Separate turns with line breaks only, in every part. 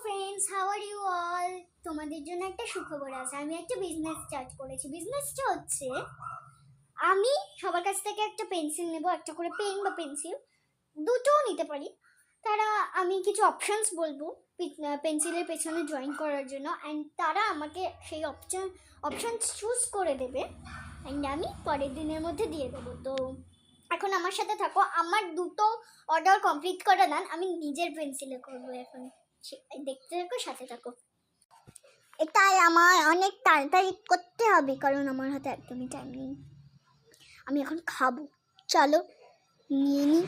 Friends, how are you all? তোমাদের জন্য একটা সুখবর আছে। আমি একটা বিজনেস স্টার্ট করেছি। বিজনেসটা হচ্ছে, আমি সবার কাছ থেকে একটা পেন্সিল নেব, একটা করে পেন বা পেন্সিল, দুটোও নিতে পারি। তারা আমি কিছু অপশনস বলবো পেন্সিলের পেছনে ড্রয়িং করার জন্য, অ্যান্ড তারা আমাকে সেই অপশনস চুজ করে দেবে, অ্যান্ড আমি পরের দিনের মধ্যে দিয়ে দেবো। তো এখন আমার সাথে থাকো, আমার দুটো অর্ডার কমপ্লিট করা দেন, আমি নিজের পেন্সিলে করবো। এখন দেখতে থাকো, সাথে থাকো। এটাই আমার অনেক তাড়াতাড়ি করতে হবে, কারণ আমার হাতে একদমই টাইম নেই। আমি এখন খাবো। চলো নিয়ে নিই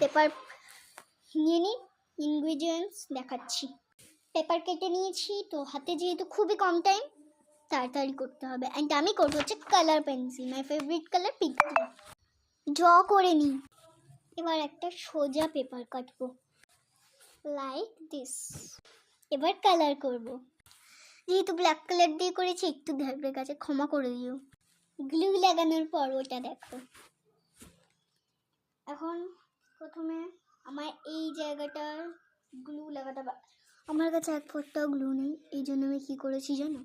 পেপার, নিয়ে নিই ইনগ্রিডিয়েন্টস দেখাচ্ছি। পেপার কেটে নিয়েছি, তো হাতে যেহেতু খুবই কম টাইম, তাড়াতাড়ি করতে হবে। অ্যান্ড আমি করবো হচ্ছে colour pencil, my favourite colour pink. Draw করে নিই। এবার একটা সোজা পেপার কাটবো লাইক দিস। এবার কালার করব। যেহেতু ব্ল্যাক কালার দিয়ে করেছি, একটু ধারের কাছে ক্ষমা করে দিও। গ্লু লাগানোর পর ওটা দেখো। এখন প্রথমে আমার এই জায়গাটার গ্লু লাগাতে হবে। আমার কাছে এক ফোঁটাও গ্লু নেই, এই জন্য আমি কী করেছি জানো?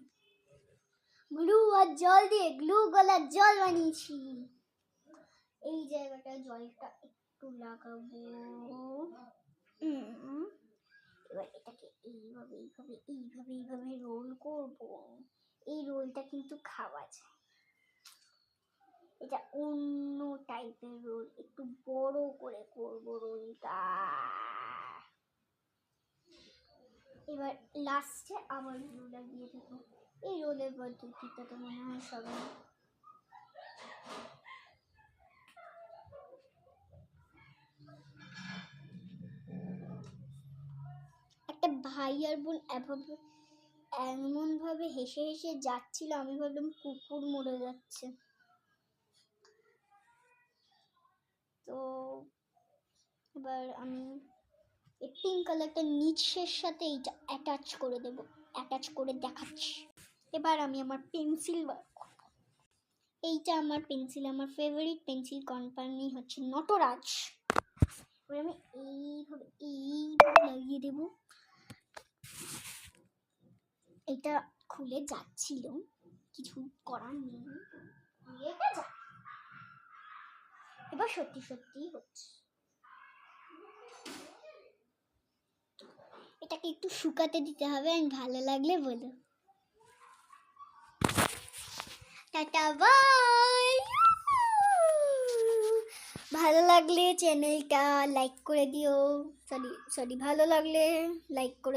গ্লু আর জল দিয়ে গ্লু গলার জল বানিয়েছি। এই জায়গাটায় জলটা একটু লাগাবো। এবার এটাকে এইভাবে এইভাবে এইভাবে এইভাবে রোল করব। এই রোলটা কিন্তু খাওয়া যায়। এটা অন্য টাইপের রোল, একটু বড় করে করব রোলটা। এবার লাস্টে আবার গ্লু লাগিয়ে দেবো। এই রোলের পদ্ধতিটা তো মনে হয় সবাই একটা ভাই আর বোন এমন ভাবে হেসে হেসে যাচ্ছিল, আমি ভাবলাম কুকুর মরে যাচ্ছে। তো এবার আমি এই পিঙ্ক কালারটা নিচের সাথে এইটা অ্যাটাচ করে দেব, অ্যাটাচ করে দেখাচ্ছি। এবার আমি আমার পেন্সিল বার করব। এইটা আমার পেন্সিল, আমার ফেভারিট পেন্সিল কোম্পানি হচ্ছে নটরাজ। এবার আমি এইভাবে এইভাবে লাগিয়ে দেব। এটা খুলে যাচ্ছিল, কিছু করার নেই, এটা যা। এবার সত্যি সত্যি হচ্ছে। এটাকে একটু শুকাতে দিতে হবে, আর ভালো লাগলে বলো। Tata bye. ভালো লাগলে চ্যানেলটা লাইক করে দিও। সরি ভালো লাগলে লাইক করে